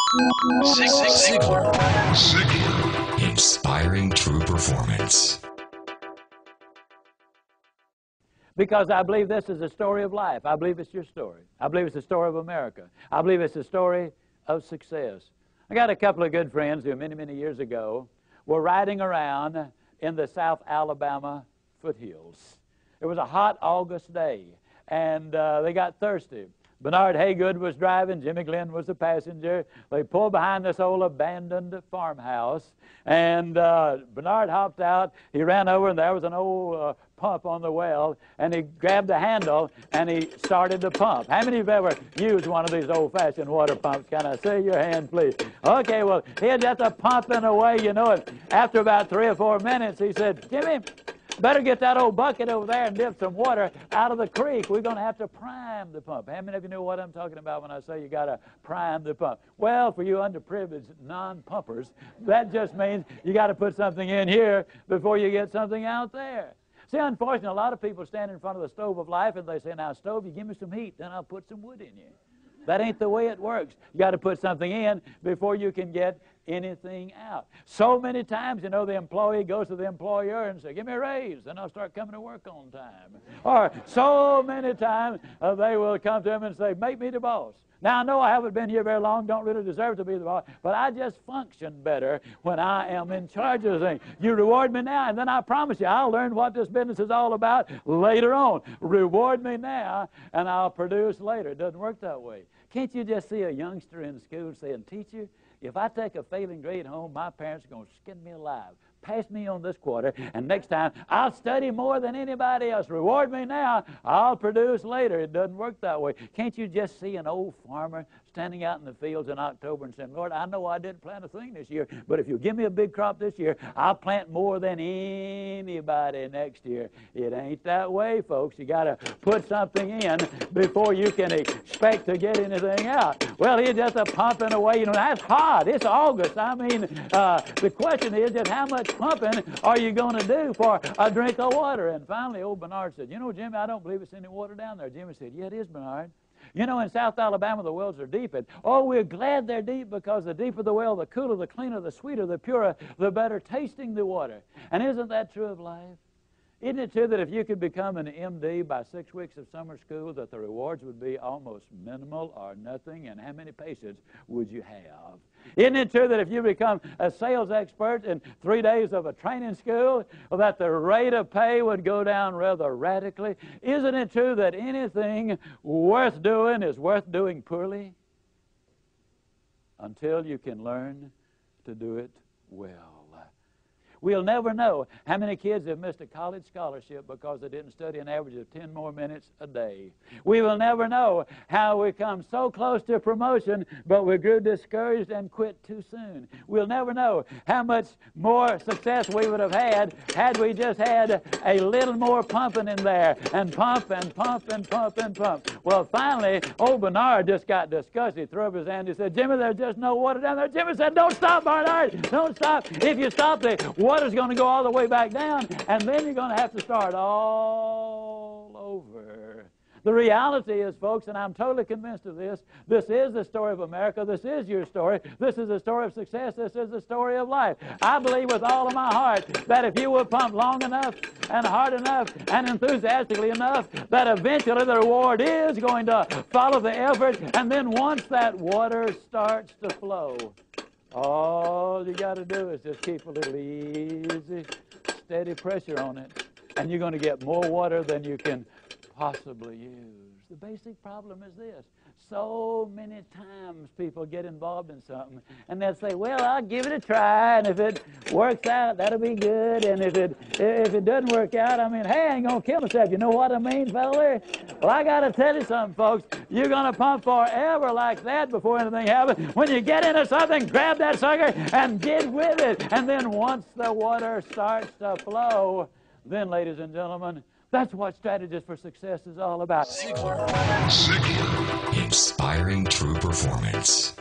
Zig Ziglar. Ziglar. Inspiring true performance. Because I believe this is a story of life. I believe it's your story. I believe it's the story of America. I believe it's a story of success. I got a couple of good friends who many, many years ago were riding around in the South Alabama foothills. It was a hot August day, and they got thirsty. Bernard Haygood was driving. Jimmy Glenn was the passenger. They pulled behind this old abandoned farmhouse, and Bernard hopped out. He ran over, and there was an old pump on the well, and he grabbed the handle, and he started to pump. How many of you have ever used one of these old-fashioned water pumps? Can I see your hand, please? Okay, well, he had just a pumping away, you know, and after about 3 or 4 minutes, he said, Jimmy, better get that old bucket over there and dip some water out of the creek. We're going to have to prime the pump. How many of you know what I'm talking about when I say you got to prime the pump? Well, for you underprivileged non-pumpers, that just means you got to put something in here before you get something out there. See, unfortunately, a lot of people stand in front of the stove of life and they say, now, stove, you give me some heat, then I'll put some wood in you. That ain't the way it works. You got to put something in before you can get anything out. So many times, you know, the employee goes to the employer and says, give me a raise, then I'll start coming to work on time. Or so many times they will come to him and say, make me the boss. Now, I know I haven't been here very long, don't really deserve to be the boss, but I just function better when I am in charge of the thing. You reward me now, and then I promise you, I'll learn what this business is all about later on. Reward me now, and I'll produce later. It doesn't work that way. Can't you just see a youngster in school saying, teacher, if I take a failing grade home, my parents are going to skin me alive. Pass me on this quarter, and next time I'll study more than anybody else. Reward me now, I'll produce later. It doesn't work that way. Can't you just see an old farmer standing out in the fields in October and saying, Lord, I know I didn't plant a thing this year, but if you give me a big crop this year, I'll plant more than anybody next year. It ain't that way, folks. You got to put something in before you can expect to get anything out. Well, he's just pumping away. You know, that's hot. It's August. I mean, the question is just how much pumping are you going to do for a drink of water? And finally, old Bernard said, you know, Jimmy, I don't believe it's any water down there. Jimmy said, yeah, it is, Bernard. You know, in South Alabama, the wells are deep. And, oh, we're glad they're deep because the deeper the well, the cooler, the cleaner, the sweeter, the purer, the better tasting the water. And isn't that true of life? Isn't it true that if you could become an MD by 6 weeks of summer school, that the rewards would be almost minimal or nothing? And how many patients would you have? Isn't it true that if you become a sales expert in 3 days of a training school, that the rate of pay would go down rather radically? Isn't it true that anything worth doing is worth doing poorly? Until you can learn to do it well. We'll never know how many kids have missed a college scholarship because they didn't study an average of 10 more minutes a day. We will never know how we come so close to promotion, but we grew discouraged and quit too soon. We'll never know how much more success we would have had we just had a little more pumping in there, and pump and pump and pump and pump. Well, finally, old Bernard just got disgusted. He threw up his hand. He said, Jimmy, there's just no water down there. Jimmy said, don't stop, Bernard. Don't stop. If you stop, the water's going to go all the way back down, and then you're going to have to start all over. The reality is, folks, and I'm totally convinced of this, this is the story of America. This is your story. This is the story of success. This is the story of life. I believe with all of my heart that if you will pump long enough and hard enough and enthusiastically enough, that eventually the reward is going to follow the effort, and then once that water starts to flow, all you got to do is just keep a little easy, steady pressure on it, and you're going to get more water than you can possibly use. The basic problem is this. So many times people get involved in something, and they'll say, well, I'll give it a try, and if it works out, that'll be good, and if it doesn't work out, I mean, hey, I ain't going to kill myself. You know what I mean, fella? Well, I got to tell you something, folks. You're going to pump forever like that before anything happens. When you get into something, grab that sucker and get with it. And then once the water starts to flow, then, ladies and gentlemen, that's what Strategies for Success is all about. Ziglar. Inspiring true performance.